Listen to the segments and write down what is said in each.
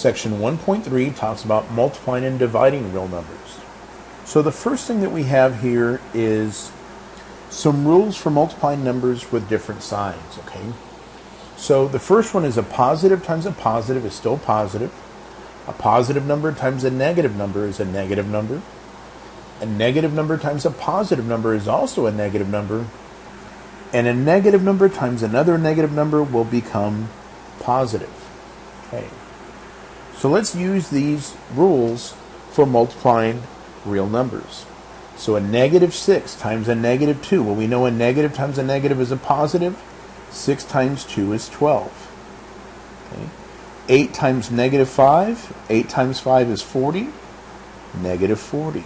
Section 1.3 talks about multiplying and dividing real numbers. So the first thing that we have here is some rules for multiplying numbers with different signs, okay? So the first one is a positive times a positive is still positive. A positive number times a negative number is a negative number. A negative number times a positive number is also a negative number. And a negative number times another negative number will become positive. Okay. So let's use these rules for multiplying real numbers. So a negative 6 times a negative 2. Well, we know a negative times a negative is a positive. 6 times 2 is 12. Okay. 8 times negative 5. 8 times 5 is 40. Negative 40.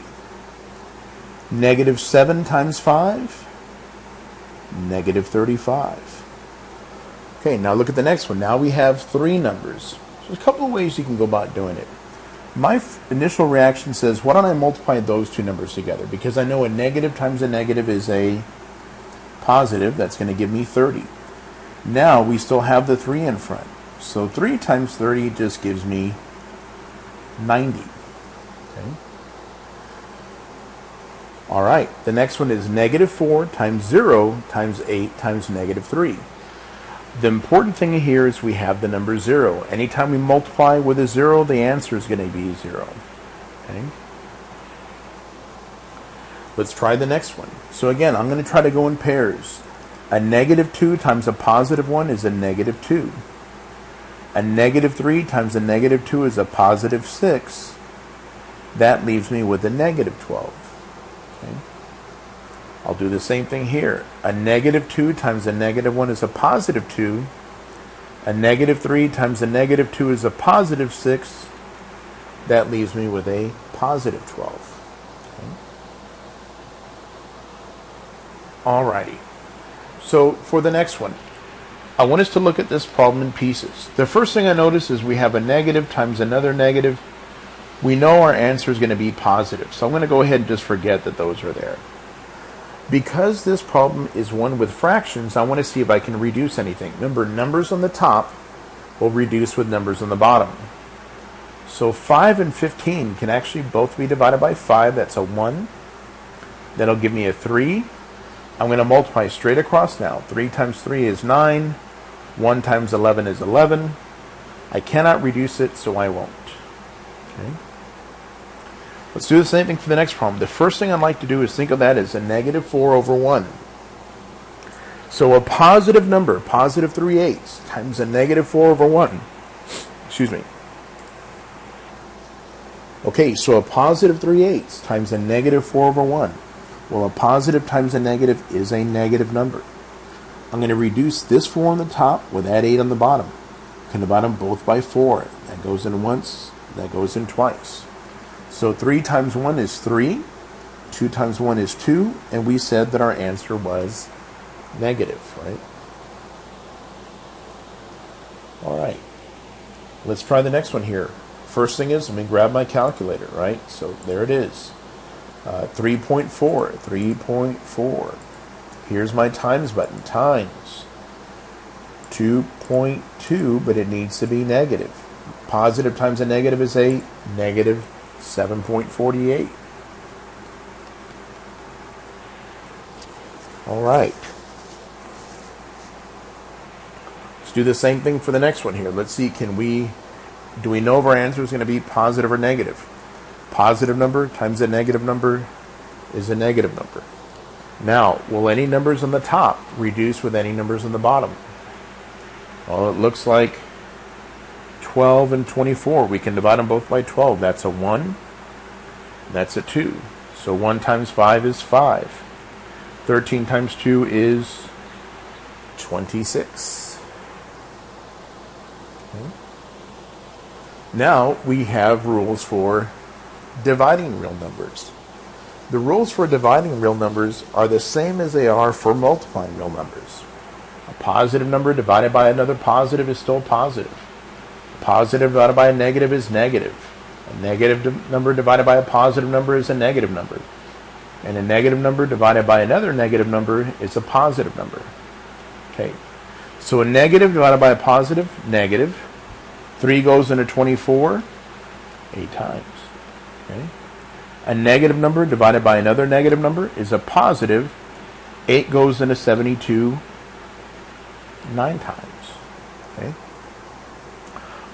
Negative 7 times 5. Negative 35. Okay, now look at the next one. Now we have three numbers. There's a couple of ways you can go about doing it. My initial reaction says, why don't I multiply those two numbers together? Because I know a negative times a negative is a positive. That's going to give me 30. Now we still have the 3 in front. So 3 times 30 just gives me 90. Okay. All right, the next one is negative 4 times 0 times 8 times negative 3. The important thing here is we have the number 0. Anytime we multiply with a 0, the answer is going to be 0. Okay. Let's try the next one. So again, I'm going to try to go in pairs. A negative 2 times a positive 1 is a negative 2. A negative 3 times a negative 2 is a positive 6. That leaves me with a negative 12. Okay. I'll do the same thing here. A negative 2 times a negative 1 is a positive 2. A negative 3 times a negative 2 is a positive 6. That leaves me with a positive 12. Okay. Alrighty. So for the next one, I want us to look at this problem in pieces. The first thing I notice is we have a negative times another negative. We know our answer is going to be positive. So I'm going to go ahead and just forget that those are there. Because this problem is one with fractions, I want to see if I can reduce anything. Remember, numbers on the top will reduce with numbers on the bottom. So 5 and 15 can actually both be divided by 5. That's a 1. That'll give me a 3. I'm going to multiply straight across now. 3 times 3 is 9. 1 times 11 is 11. I cannot reduce it, so I won't. Okay. Let's do the same thing for the next problem. The first thing I'd like to do is think of that as a negative 4 over 1. So a positive number, positive 3/8, times a negative 4 over 1. Excuse me. Okay, so a positive 3/8 times a negative 4 over 1. Well, a positive times a negative is a negative number. I'm going to reduce this 4 on the top with that 8 on the bottom. I can divide them both by 4. That goes in once, that goes in twice. So 3 times 1 is 3, 2 times 1 is 2, and we said that our answer was negative, right? All right, let's try the next one here. First thing is, let me grab my calculator, right? So there it is, 3.4. Here's my times button, times 2.2, but it needs to be negative. Positive times a negative is a negative 7.48. All right. Let's do the same thing for the next one here. Let's see, do we know if our answer is going to be positive or negative? Positive number times a negative number is a negative number. Now, will any numbers on the top reduce with any numbers on the bottom? Well, it looks like 12 and 24. We can divide them both by 12. That's a 1. That's a 2. So 1 times 5 is 5. 13 times 2 is 26. Okay. Now we have rules for dividing real numbers. The rules for dividing real numbers are the same as they are for multiplying real numbers. A positive number divided by another positive is still positive. A positive divided by a negative is negative. A negative number divided by a positive number is a negative number. And a negative number divided by another negative number is a positive number. Okay, so a negative divided by a positive, negative. 3 goes into 24 8 times. Okay. A negative number divided by another negative number is a positive. 8 goes into 72 9 times. Okay.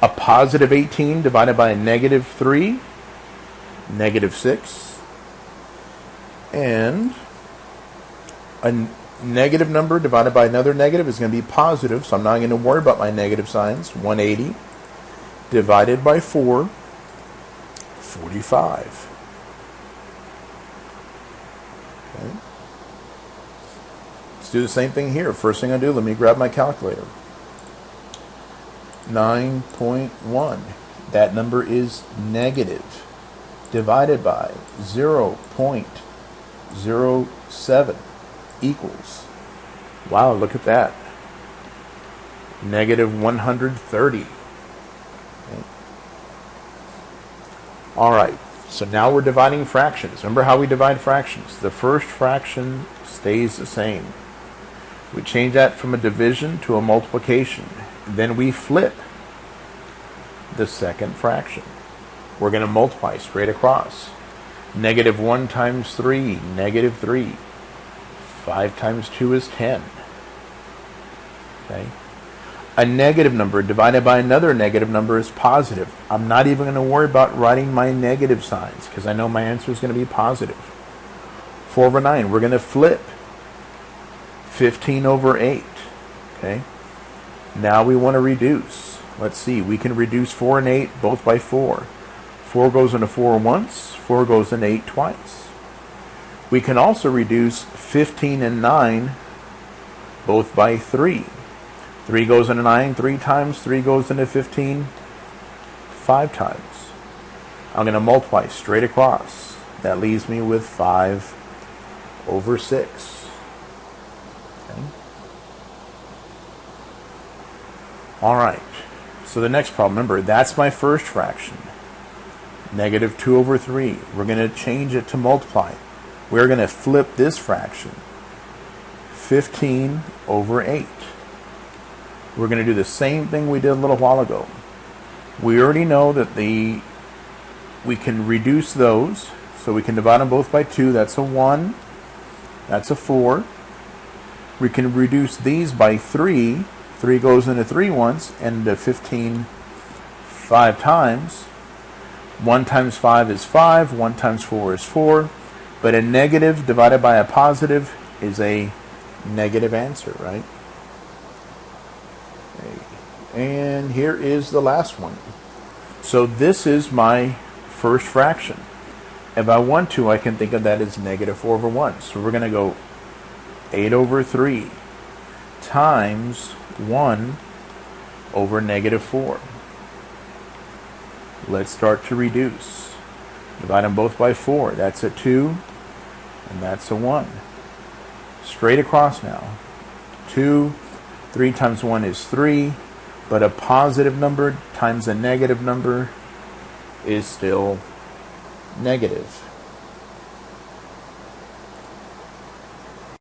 A positive 18 divided by a negative 3, negative 6. And a negative number divided by another negative is going to be positive, so I'm not going to worry about my negative signs. 180 divided by 4, 45. Okay. Let's do the same thing here. First thing I do, let me grab my calculator. 9.1. That number is negative. Divided by 0.07 equals, wow, look at that, negative 130. Okay. All right, so now we're dividing fractions. Remember how we divide fractions? The first fraction stays the same. We change that from a division to a multiplication. Then we flip the second fraction. We're going to multiply straight across. Negative 1 times 3, negative 3. 5 times 2 is 10. Okay. A negative number divided by another negative number is positive. I'm not even going to worry about writing my negative signs because I know my answer is going to be positive. 4 over 9. We're going to flip 15 over 8. Okay. Now we want to reduce. Let's see. We can reduce 4 and 8 both by 4. 4 goes into 4 once. 4 goes into 8 twice. We can also reduce 15 and 9 both by 3. 3 goes into 9 3 times. 3 goes into 15 5 times. I'm going to multiply straight across. That leaves me with 5 over 6. Okay. All right. So the next problem, remember, that's my first fraction. Negative 2 over 3. We're going to change it to multiply. We're going to flip this fraction. 15 over 8. We're going to do the same thing we did a little while ago. We already know that we can reduce those. So we can divide them both by 2. That's a 1. That's a 4. We can reduce these by 3. 3 goes into 3 once, and into 15 5 times. 1 times 5 is 5. 1 times 4 is 4. But a negative divided by a positive is a negative answer, right? Okay. And here is the last one. So this is my first fraction. If I want to, I can think of that as negative 4 over 1. So we're going to go 8 over 3 times 1 over negative 4. Let's start to reduce. Divide them both by 4. That's a 2, and that's a 1. Straight across now. 2, 3 times 1 is 3, but a positive number times a negative number is still negative.